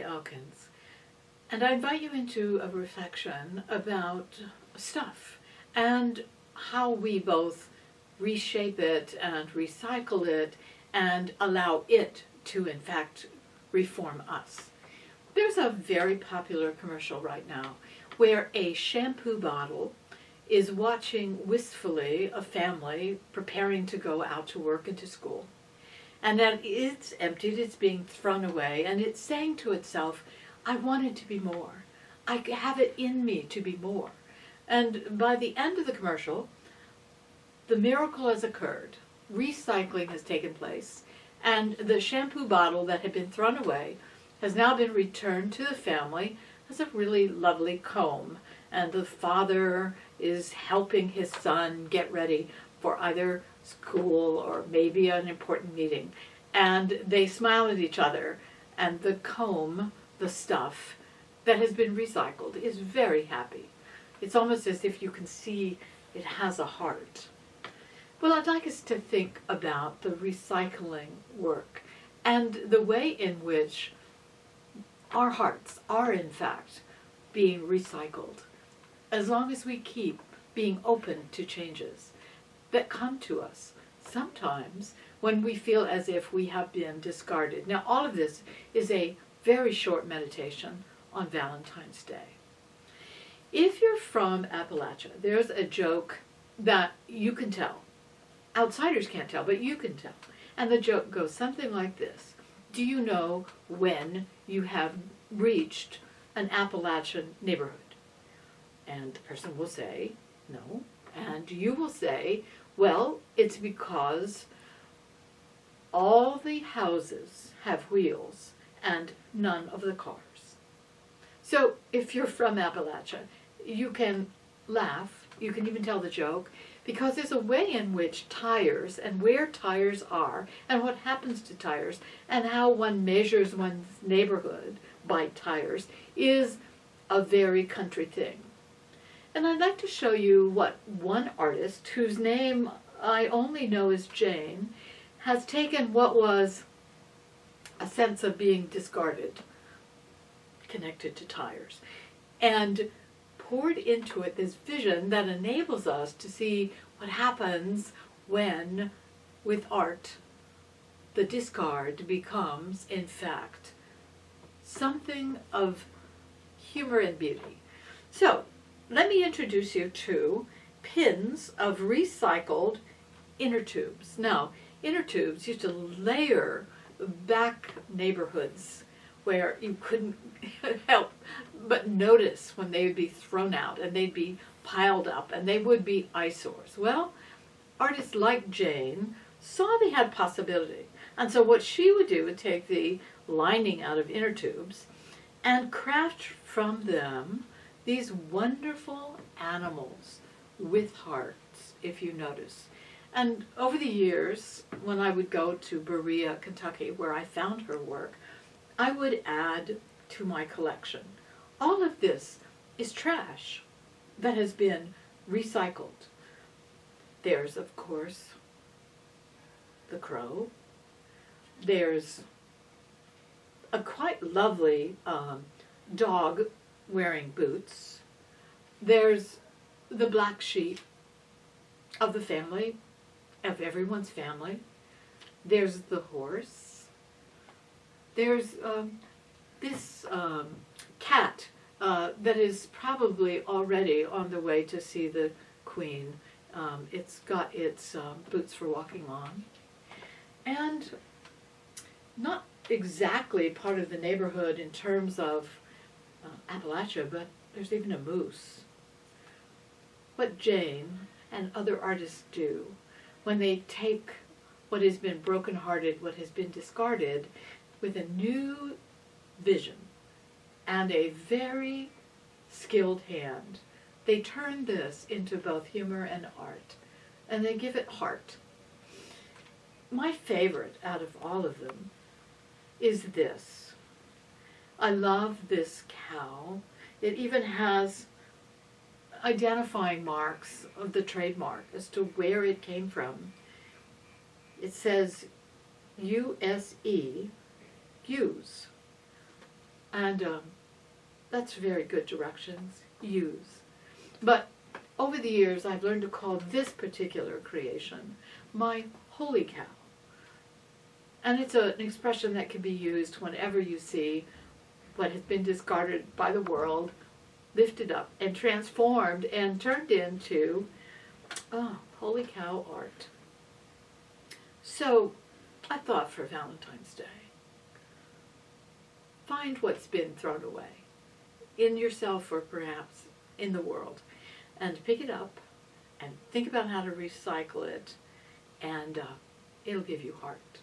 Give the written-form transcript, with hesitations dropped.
Elkins, and I invite you into a reflection about stuff and how we both reshape it and recycle it and allow it to, in fact, reform us. There's a very popular commercial right now where a shampoo bottle is watching wistfully a family preparing to go out to work and to school. And then it's emptied, it's being thrown away, and it's saying to itself, I want it to be more. I have it in me to be more. And by the end of the commercial, the miracle has occurred. Recycling has taken place, and the shampoo bottle that had been thrown away has now been returned to the family as a really lovely comb. And the father is helping his son get ready for either school or maybe an important meeting, and they smile at each other, and the comb, the stuff that has been recycled, is very happy. It's almost as if you can see it has a heart. Well, I'd like us to think about the recycling work and the way in which our hearts are in fact being recycled, as long as we keep being open to changes that come to us sometimes when we feel as if we have been discarded. Now, all of this is a very short meditation on Valentine's Day. If you're from Appalachia, there's a joke that you can tell. Outsiders can't tell, but you can tell. And the joke goes something like this. Do you know when you have reached an Appalachian neighborhood? And the person will say, no. And you will say, well, it's because all the houses have wheels and none of the cars. So if you're from Appalachia, you can laugh, you can even tell the joke, because there's a way in which tires and where tires are and what happens to tires and how one measures one's neighborhood by tires is a very country thing. And I'd like to show you what one artist, whose name I only know as Jane, has taken what was a sense of being discarded, connected to tires, and poured into it this vision that enables us to see what happens when, with art, the discard becomes, in fact, something of humor and beauty. So, let me introduce you to pins of recycled inner tubes. Now, inner tubes used to layer back neighborhoods where you couldn't help but notice when they would be thrown out and they'd be piled up and they would be eyesores. Well, artists like Jane saw they had possibility. And so what she would do would take the lining out of inner tubes and craft from them these wonderful animals with hearts, if you notice. And over the years, when I would go to Berea, Kentucky, where I found her work, I would add to my collection. All of this is trash that has been recycled. There's, of course, the crow. There's a quite lovely dog wearing boots. There's the black sheep of the family, of everyone's family. There's the horse. There's this cat that is probably already on the way to see the queen. It's got its boots for walking on. And not exactly part of the neighborhood in terms of Appalachia, but there's even a moose. What Jane and other artists do when they take what has been brokenhearted, what has been discarded, with a new vision and a very skilled hand. They turn this into both humor and art, and they give it heart. My favorite out of all of them is this. I love this cow. It even has identifying marks of the trademark as to where it came from. It says U.S.E. use. And that's very good directions, use. But over the years, I've learned to call this particular creation my holy cow. And it's an expression that can be used whenever you see what has been discarded by the world, lifted up and transformed and turned into, holy cow art. So I thought for Valentine's Day, find what's been thrown away in yourself or perhaps in the world, and pick it up and think about how to recycle it, and it'll give you heart.